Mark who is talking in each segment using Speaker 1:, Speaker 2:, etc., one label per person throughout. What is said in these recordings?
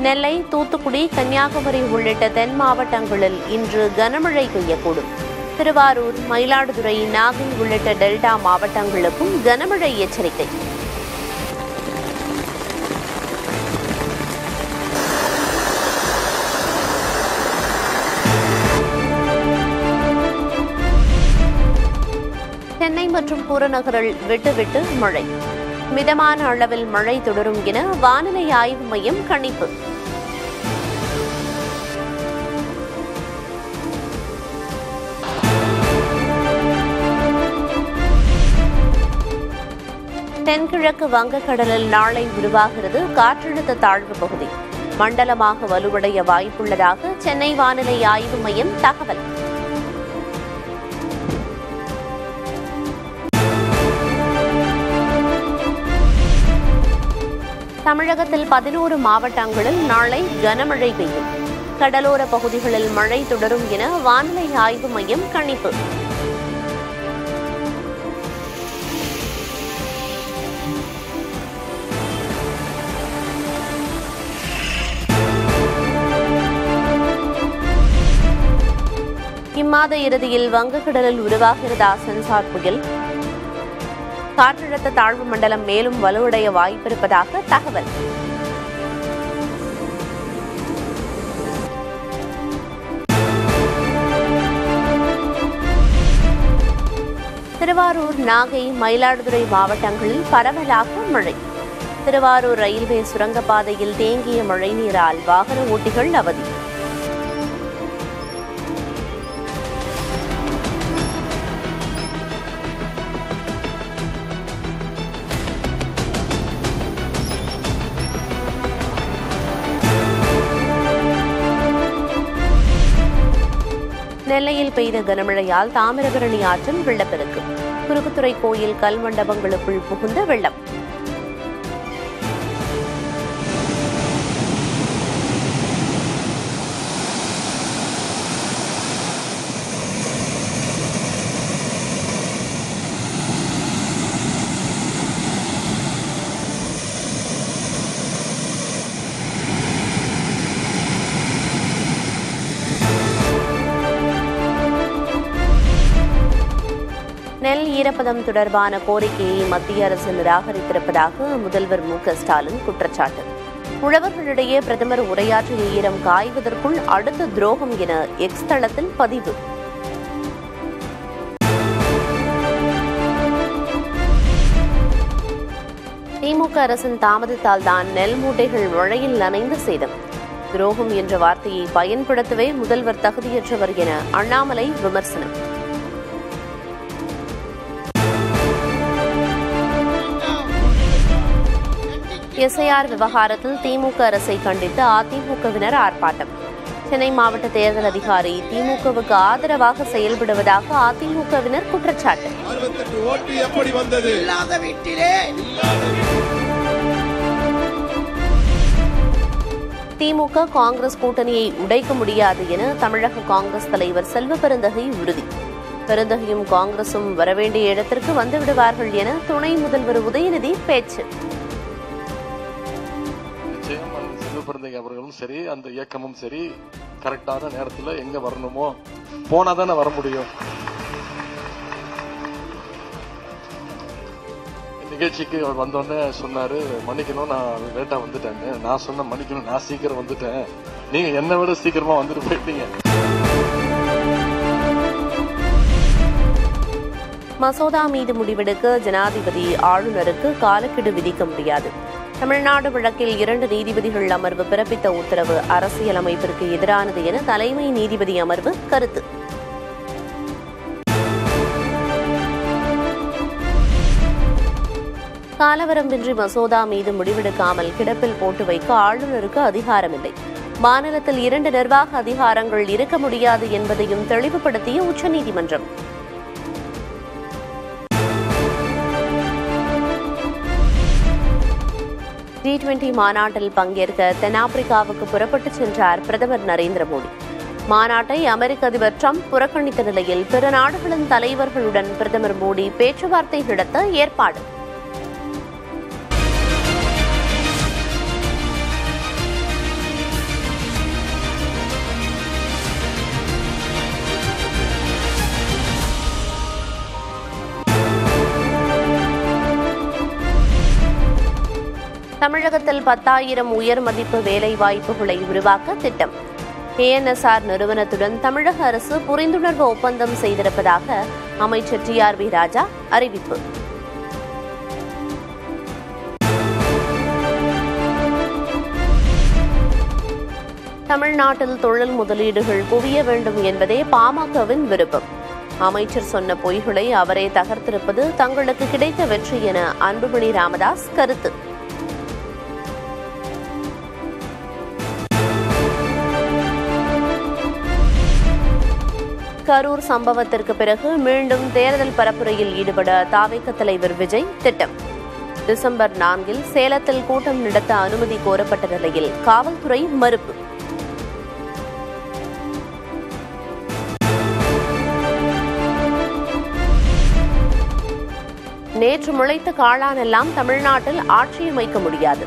Speaker 1: நெல்லை, தூத்துக்குடி, கன்னியாகுமரி உள்ளிட்ட தென் மாவட்டங்களில் இன்று கனமழை பெய்யக்கூடும். திருவாரூர், மயிலாடுதுறை, நாகை உள்ளிட்ட டெல்டா மாவட்டங்களுக்கும் கனமழை எச்சரிக்கை. சென்னை மற்றும் புறநகரில் விட்டு மழை. மிதமான அளவில் மழை தொடரும் என வானிலை ஆய்வு மையம் கணிப்பு. தென்கிழக்கு வங்கக்கடலில் நாளை உருவாகிறது காற்றழுத்த தாழ்வு பகுதி. மண்டலமாக வலுவடைய வாய்ப்புள்ளதாக சென்னை வானிலை ஆய்வு மையம் தகவல். தமிழகத்தில் 11 மாவட்டங்களில் நாளை கனமழை பெய்யும். கடலோர பகுதிகளில் மழை தொடரும் என வானிலை ஆய்வு மையம் கணிப்பு. இம்மாத இறுதியில் வங்கக்கடலில் உருவாகிறதா சென்சார் புயல். காற்றழுத்த தாழ்வு மண்டலம் மேலும் வலுவடைய வாய்ப்பிருப்பதாக தகவல். திருவாரூர், நாகை, மயிலாடுதுறை மாவட்டங்களில் பரவலாக மழை. திருவாரூர் ரயில்வே சுரங்கப்பாதையில் தேங்கிய மழைநீரால் வாகன ஓட்டிகள் அவதி. நெல்லையில் பெய்த கனமழையால் தாமிரபரணி ஆற்றில் வெள்ளப்பெருக்கு. குறுக்குத்துறை கோயில் கல்மண்டபங்களுக்குள் புகுந்த வெள்ளம். நெல் ஈரப்பதம் தொடர்பான கோரிக்கையை மத்திய அரசு நிராகரித்திருப்பதாக முதல்வர் மு.க.ஸ்டாலின் குற்றச்சாட்டு. உழவர்களிடையே பிரதமர் உரையாற்றிய ஈரம் காய்வதற்குள் அடுத்த துரோகம் என எக்ஸ் தளத்தில் பதிவு. திமுக அரசின் தாமதத்தால் தான் நெல் மூட்டைகள் மழையில் நனைந்து சேதம். துரோகம் என்ற வார்த்தையை பயன்படுத்தவே முதல்வர் தகுதியற்றவர் என அண்ணாமலை விமர்சனம். எஸ்ஐஆர் விவகாரத்தில் திமுக அரசை கண்டித்து அதிமுகவினர் ஆர்ப்பாட்டம். சென்னை மாவட்ட தேர்தல் அதிகாரி திமுகவுக்கு ஆதரவாக செயல்படுவதாக அதிமுகவினர் குற்றச்சாட்டு. திமுக காங்கிரஸ் கூட்டணியை உடைக்க முடியாது என தமிழக காங்கிரஸ் தலைவர் செல்வ பெருந்தகை உறுதி. பெருந்தகையும் காங்கிரசும் வரவேண்டிய இடத்திற்கு வந்துவிடுவார்கள் என துணை முதல்வர் உதயநிதி பேச்சு.
Speaker 2: பெருந்தகை அவர்களும் சரி, அந்த இயக்கமும் சரி, கரெக்டான நேரத்தில் எங்க வரணுமோ போனா தானே வர முடியும். நிகழ்ச்சிக்கு அவர் வந்தோடனே சொன்னாரு, மன்னிக்கணும் நான் லேட்டா வந்துட்டேன்னு. நான் சொன்ன மன்னிக்கணும் நான் சீக்கிரம் வந்துட்டேன், நீங்க என்னை விட சீக்கிரமா வந்துட்டு போயிட்டீங்க.
Speaker 1: மசோதா மீது முடிவெடுக்க ஜனாதிபதி ஆளுநருக்கு காலக்கெடு விதிக்க முடியாது. தமிழ்நாடு வழக்கில் 2 நீதிபதிகள் அமர்வு பிறப்பித்த உத்தரவு அரசியலமைப்பிற்கு எதிரானது என தலைமை நீதிபதி அமர்வு கருத்து. காலவரம்பின்றி மசோதா மீது முடிவெடுக்காமல் கிடப்பில் போட்டு வைக்க ஆளுநருக்கு அதிகாரமில்லை. மாநிலத்தில் 2 நிர்வாக அதிகாரங்கள் இருக்க முடியாது என்பதையும் தெளிவுபடுத்திய உச்சநீதிமன்றம். G20 மாநாட்டில் பங்கேற்க தென்னாப்பிரிக்காவுக்கு புறப்பட்டுச் சென்றார் பிரதமர் நரேந்திர மோடி. மாநாட்டை அமெரிக்க அதிபர் டிரம்ப் புறக்கணித்த நிலையில் பிற நாடுகளின் தலைவர்களுடன் பிரதமர் மோடி பேச்சுவார்த்தை நடத்த ஏற்பாடு. தமிழகத்தில் 10,000 உயர் மதிப்பு வேலை வாய்ப்புகளை உருவாக்க திட்டம். KNSR நிறுவனத்துடன் தமிழக அரசு புரிந்துணர்வு ஒப்பந்தம் செய்திருப்பதாக அமைச்சர் TRV ராஜா அறிவிப்பு. தமிழ்நாட்டில் தொழில் முதலீடுகள் குவிய வேண்டும் என்பதே பாமகவின் விருப்பம். அமைச்சர் சொன்ன பொய்களை அவரே தகர்த்திருப்பது தங்களுக்கு கிடைத்த வெற்றி என அன்புமணி ராமதாஸ் கருத்து. கரூர் சம்பவத்திற்கு பிறகு மீண்டும் தேர்தல் பரப்புரையில் ஈடுபட தாவேக தலைவர் விஜய் திட்டம். டிசம்பர் 4 சேலத்தில் கூட்டம் நடத்த அனுமதி கோரப்பட்ட நிலையில் காவல்துறை மறுப்பு. நேற்று முளைத்த காளானெல்லாம் தமிழ்நாட்டில் ஆட்சியமைக்க முடியாது.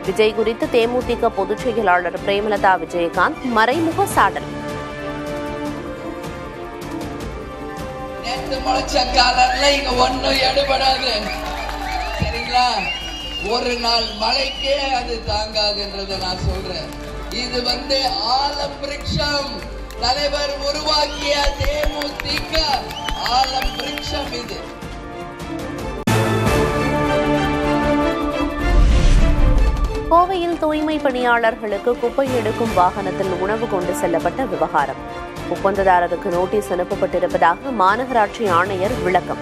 Speaker 1: விஜய் குறித்து தேமுதிக பொதுச் செயலாளர் பிரேமலதா விஜயகாந்த் மறைமுக சாடல்.
Speaker 3: நேற்று முளைச்ச காளான்ல இங்க ஒன்னும் எடுபடாது, சரிங்களா? ஒரு நாள் மழைக்கே அது தாங்காதுன்றத நான் சொல்றேன். இது ஆலம் விருட்சம், தலைவர் உருவாக்கிய தேமுதிக ஆலம் விருட்சம் இது.
Speaker 1: கோவையில் தூய்மை பணியாளர்களுக்கு குப்பை எடுக்கும் வாகனத்தில் உணவு கொண்டு செல்லப்பட்ட விவகாரம். ஒப்பந்ததாரருக்கு நோட்டீஸ் அனுப்பப்பட்டிருப்பதாக மாநகராட்சி ஆணையர் விளக்கம்.